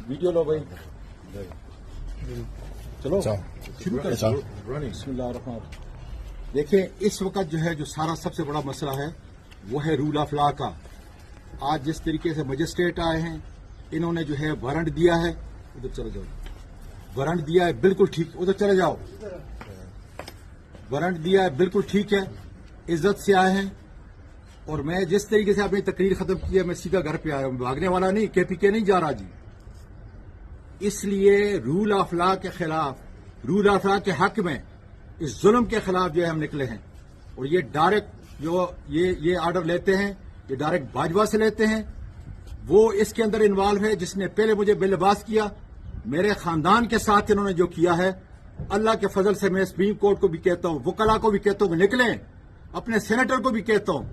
Video لو بھائی. چلو شروع کریں. بسم اللہ الرحمن الرحیم. دیکھیں اس وقت جو ہے جو سارا سب سے بڑا مسئلہ ہے وہ ہے رول آف لا کا. آج جس طریقے سے مجسٹریٹ آئے ہیں انہوں نے جو ہے وارنٹ دیا ہے. ادھر چلے جاؤ. وارنٹ دیا ہے بالکل ٹھیک. ادھر چلے جاؤ. وارنٹ دیا ہے بالکل ٹھیک ہے. عزت سے آئے ہیں اور میں جس طریقے سے اپنی تقریر ختم کی ہے میں سیدھا گھر پہ آیا ہوں. بھاگنے والا نہیں, کے پی کے نہیں جا رہا جی. اس لیے رول آف لا کے خلاف, رول آف لا کے حق میں اس ظلم کے خلاف جو ہے ہم نکلے ہیں. اور یہ ڈائریکٹ جو یہ آرڈر لیتے ہیں یہ ڈائریکٹ باجوہ سے لیتے ہیں. وہ اس کے اندر انوالو ہے جس نے پہلے مجھے بے لباس کیا. میرے خاندان کے ساتھ انہوں نے جو کیا ہے, اللہ کے فضل سے میں سپریم کورٹ کو بھی کہتا ہوں, وکلا کو بھی کہتا ہوں کہ نکلیں, اپنے سینیٹر کو بھی کہتا ہوں,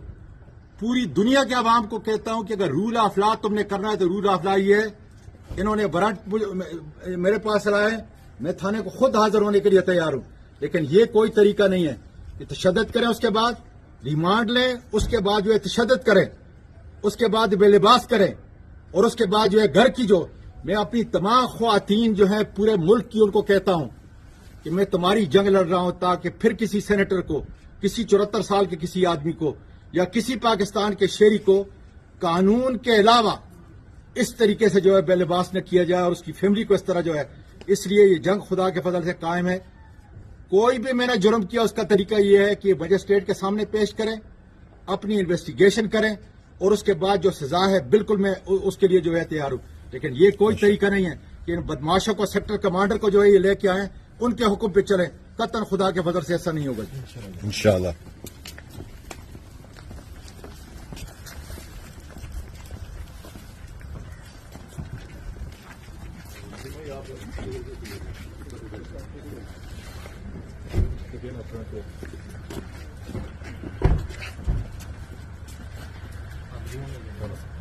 پوری دنیا کے عوام کو کہتا ہوں کہ اگر رول آف لا تم نے کرنا ہے تو رول آف لا یہ ہے. انہوں نے وارنٹ میرے پاس لایا ہے, میں تھانے کو خود حاضر ہونے کے لیے تیار ہوں. لیکن یہ کوئی طریقہ نہیں ہے کہ تشدد کریں, اس کے بعد ریمانڈ لیں, اس کے بعد جو ہے تشدد کریں, اس کے بعد بے لباس کریں, اور اس کے بعد جو ہے گھر کی جو میں اپنی تمام خواتین جو ہیں پورے ملک کی ان کو کہتا ہوں کہ میں تمہاری جنگ لڑ رہا ہوں تاکہ پھر کسی سینیٹر کو, کسی 74 سال کے کسی آدمی کو یا کسی پاکستان کے شہری کو قانون کے علاوہ اس طریقے سے جو ہے بے لباس نہ کیا جائے اور اس کی فیملی کو اس طرح جو ہے. اس لیے یہ جنگ خدا کے فضل سے قائم ہے. کوئی بھی میں نے جرم کیا اس کا طریقہ یہ ہے کہ مجسٹریٹ کے سامنے پیش کریں, اپنی انویسٹیگیشن کریں, اور اس کے بعد جو سزا ہے بالکل میں اس کے لیے جو ہے تیار ہوں. لیکن یہ کوئی طریقہ نہیں ہے کہ ان بدماشوں کو, سیکٹر کمانڈر کو جو ہے یہ لے کے آئیں, ان کے حکم پہ چلیں. قطعاً خدا کے فضل سے ایسا نہیں ہوگا. انشاءاللہ. Gracias.